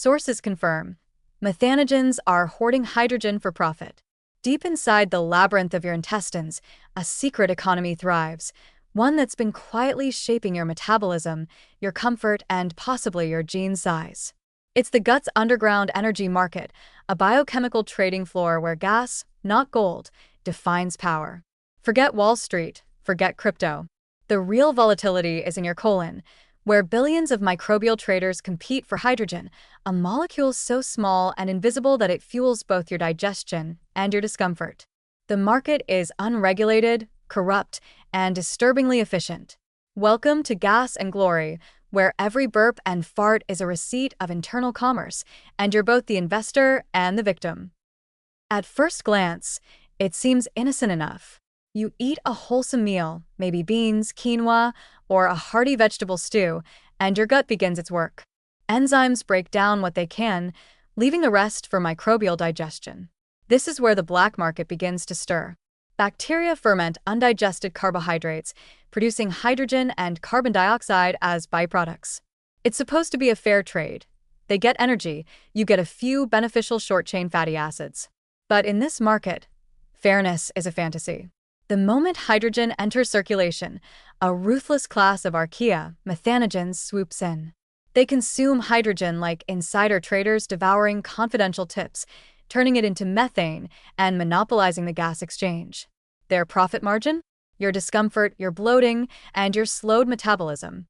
Sources confirm methanogens are hoarding hydrogen for profit. Deep inside the labyrinth of your intestines, a secret economy thrives, one that's been quietly shaping your metabolism, your comfort, and possibly your gene size. It's the gut's underground energy market, a biochemical trading floor where gas, not gold, defines power. Forget Wall Street, forget crypto. The real volatility is in your colon, where billions of microbial traders compete for hydrogen, a molecule so small and invisible that it fuels both your digestion and your discomfort. The market is unregulated, corrupt, and disturbingly efficient. Welcome to Gas and Glory, where every burp and fart is a receipt of internal commerce, and you're both the investor and the victim. At first glance, it seems innocent enough. You eat a wholesome meal, maybe beans, quinoa, or a hearty vegetable stew, and your gut begins its work. Enzymes break down what they can, leaving the rest for microbial digestion. This is where the black market begins to stir. Bacteria ferment undigested carbohydrates, producing hydrogen and carbon dioxide as byproducts. It's supposed to be a fair trade. They get energy, you get a few beneficial short-chain fatty acids. But in this market, fairness is a fantasy. The moment hydrogen enters circulation, a ruthless class of archaea, methanogens, swoops in. They consume hydrogen like insider traders devouring confidential tips, turning it into methane and monopolizing the gas exchange. Their profit margin? Your discomfort, your bloating, and your slowed metabolism.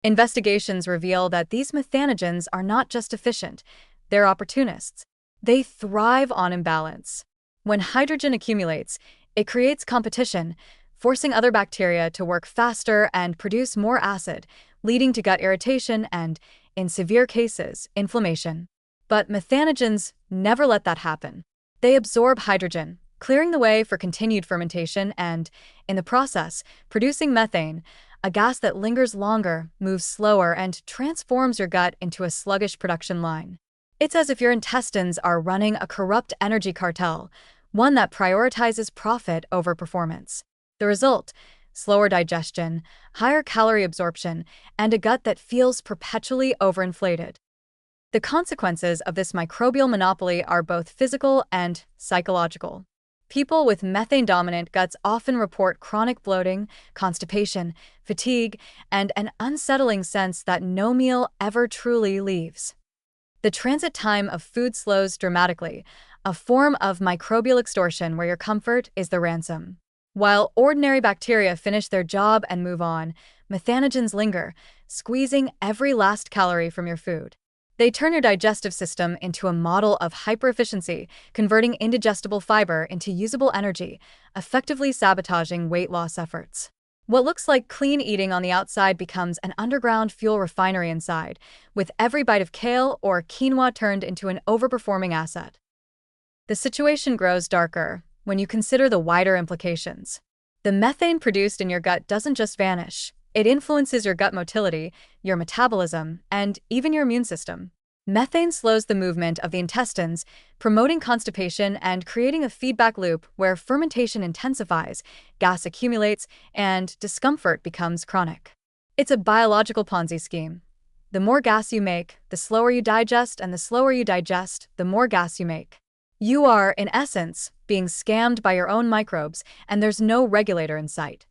Investigations reveal that these methanogens are not just efficient, they're opportunists. They thrive on imbalance. When hydrogen accumulates, it creates competition, forcing other bacteria to work faster and produce more acid, leading to gut irritation and, in severe cases, inflammation. But methanogens never let that happen. They absorb hydrogen, clearing the way for continued fermentation and, in the process, producing methane, a gas that lingers longer, moves slower, and transforms your gut into a sluggish production line. It's as if your intestines are running a corrupt energy cartel, one that prioritizes profit over performance. The result: slower digestion, higher calorie absorption, and a gut that feels perpetually overinflated. The consequences of this microbial monopoly are both physical and psychological. People with methane-dominant guts often report chronic bloating, constipation, fatigue, and an unsettling sense that no meal ever truly leaves. The transit time of food slows dramatically, a form of microbial extortion where your comfort is the ransom. While ordinary bacteria finish their job and move on, methanogens linger, squeezing every last calorie from your food. They turn your digestive system into a model of hyperefficiency, converting indigestible fiber into usable energy, effectively sabotaging weight loss efforts. What looks like clean eating on the outside becomes an underground fuel refinery inside, with every bite of kale or quinoa turned into an overperforming asset. The situation grows darker when you consider the wider implications. The methane produced in your gut doesn't just vanish. It influences your gut motility, your metabolism, and even your immune system. Methane slows the movement of the intestines, promoting constipation and creating a feedback loop where fermentation intensifies, gas accumulates, and discomfort becomes chronic. It's a biological Ponzi scheme. The more gas you make, the slower you digest, and the slower you digest, the more gas you make. You are, in essence, being scammed by your own microbes, and there's no regulator in sight.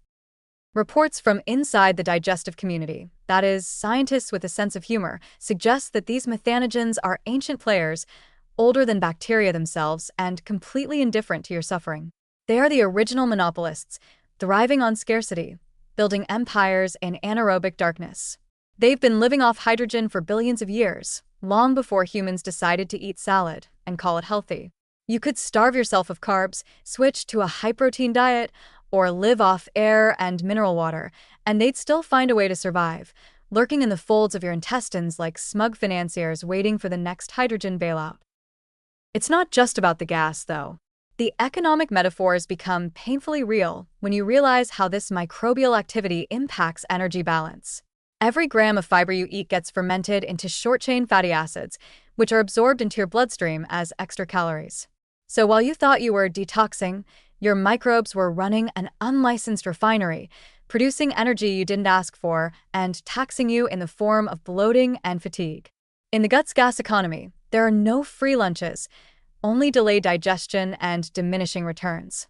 Reports from inside the digestive community, that is, scientists with a sense of humor, suggest that these methanogens are ancient players, older than bacteria themselves, and completely indifferent to your suffering. They are the original monopolists, thriving on scarcity, building empires in anaerobic darkness. They've been living off hydrogen for billions of years, long before humans decided to eat salad and call it healthy. You could starve yourself of carbs, switch to a high-protein diet, or live off air and mineral water, and they'd still find a way to survive, lurking in the folds of your intestines like smug financiers waiting for the next hydrogen bailout. It's not just about the gas, though. The economic metaphors become painfully real when you realize how this microbial activity impacts energy balance. Every gram of fiber you eat gets fermented into short-chain fatty acids, which are absorbed into your bloodstream as extra calories. So while you thought you were detoxing, your microbes were running an unlicensed refinery, producing energy you didn't ask for and taxing you in the form of bloating and fatigue. In the gut's gas economy, there are no free lunches, only delayed digestion and diminishing returns.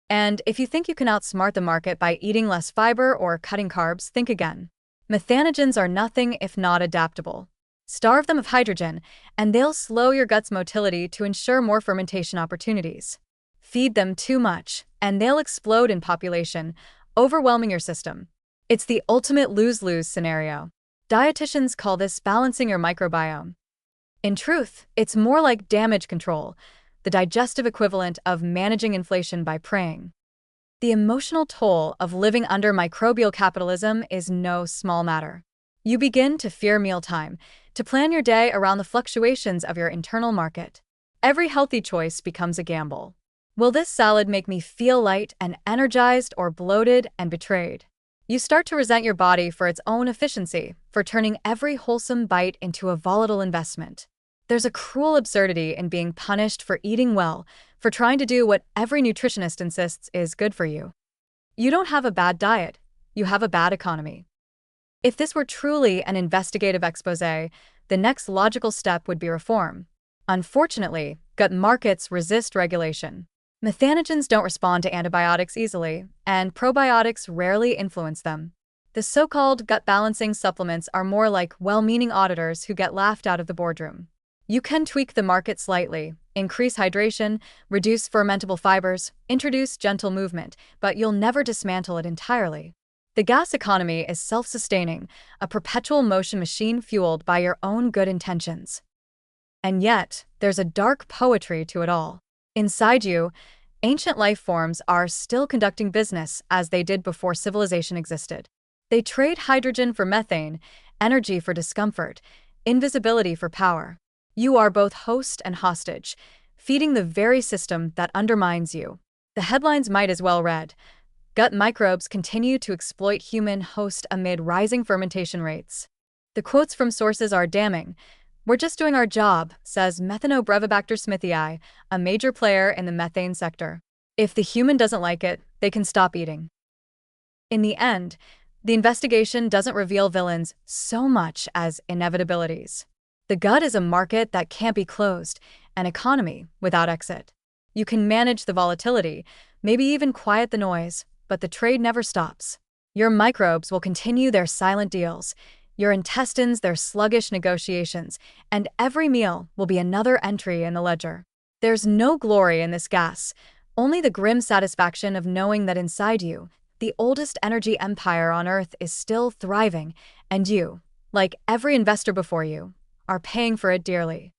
And if you think you can outsmart the market by eating less fiber or cutting carbs, think again. Methanogens are nothing if not adaptable. Starve them of hydrogen, and they'll slow your gut's motility to ensure more fermentation opportunities. Feed them too much, and they'll explode in population, overwhelming your system. It's the ultimate lose-lose scenario. Dietitians call this balancing your microbiome. In truth, it's more like damage control, the digestive equivalent of managing inflation by praying. The emotional toll of living under microbial capitalism is no small matter. You begin to fear mealtime, to plan your day around the fluctuations of your internal market. Every healthy choice becomes a gamble. Will this salad make me feel light and energized, or bloated and betrayed? You start to resent your body for its own efficiency, for turning every wholesome bite into a volatile investment. There's a cruel absurdity in being punished for eating well, for trying to do what every nutritionist insists is good for you. You don't have a bad diet, you have a bad economy. If this were truly an investigative exposé, the next logical step would be reform. Unfortunately, gut markets resist regulation. Methanogens don't respond to antibiotics easily, and probiotics rarely influence them. The so-called gut balancing supplements are more like well-meaning auditors who get laughed out of the boardroom. You can tweak the market slightly, increase hydration, reduce fermentable fibers, introduce gentle movement, but you'll never dismantle it entirely. The gas economy is self-sustaining, a perpetual motion machine fueled by your own good intentions. And yet, there's a dark poetry to it all. Inside you, ancient life forms are still conducting business as they did before civilization existed. They trade hydrogen for methane, energy for discomfort, invisibility for power. You are both host and hostage, feeding the very system that undermines you. The headlines might as well read, "Gut microbes continue to exploit human host amid rising fermentation rates." The quotes from sources are damning. "We're just doing our job," says Methanobrevibacter smithii, a major player in the methane sector. If the human doesn't like it, they can stop eating. In the end, the investigation doesn't reveal villains so much as inevitabilities. The gut is a market that can't be closed, an economy without exit. You can manage the volatility, maybe even quiet the noise, but the trade never stops. Your microbes will continue their silent deals, your intestines their sluggish negotiations, and every meal will be another entry in the ledger. There's no glory in this gas, only the grim satisfaction of knowing that inside you, the oldest energy empire on Earth is still thriving, and you, like every investor before you, are paying for it dearly.